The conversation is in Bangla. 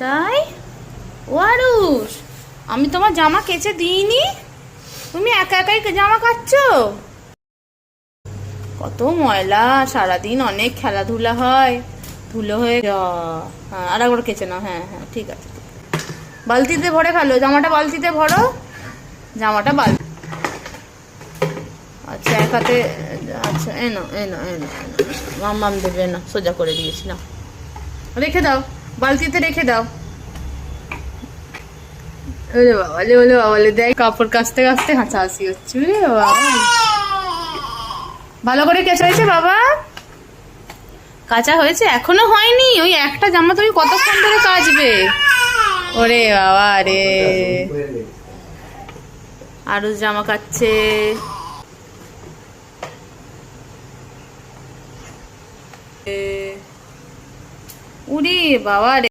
তাই? ও আরুষ, আমি তোমার জামা কেচে দিইনি, তুমি একা একাই জামা কাচ্ছো? কত ময়লা, সারাদিন অনেক খেলাধুলা হয়, ধুলো হয়ে হ্যাঁ, আর একবার কেচে নাও। হ্যাঁ হ্যাঁ, ঠিক আছে। বালতিতে ভরে ফেলো জামাটা, বালতিতে ভরো জামাটা, বালতি। আচ্ছা, এক হাতে। আচ্ছা, এনো এনো এনো এনো, মাম দেবে না, সোজা করে দিয়েছি না, রেখে দাও, বালতিতে রেখে দাও। ওরে বাবা লে, ওলে বাবা লে, দেখ কাপড় কাচতে কাচতে হাসাহাসি হচ্ছে। ওরে বাবা, ভালো করে কেচা হয়েছে বাবা? কাঁচা হয়েছে? এখনো হয়নি? ওই একটা জামা তুমি কতক্ষণ ধরে কাচবে? ওরে বাবা রে, আরো জামা কাচ্ছে। উরি বাবা রে।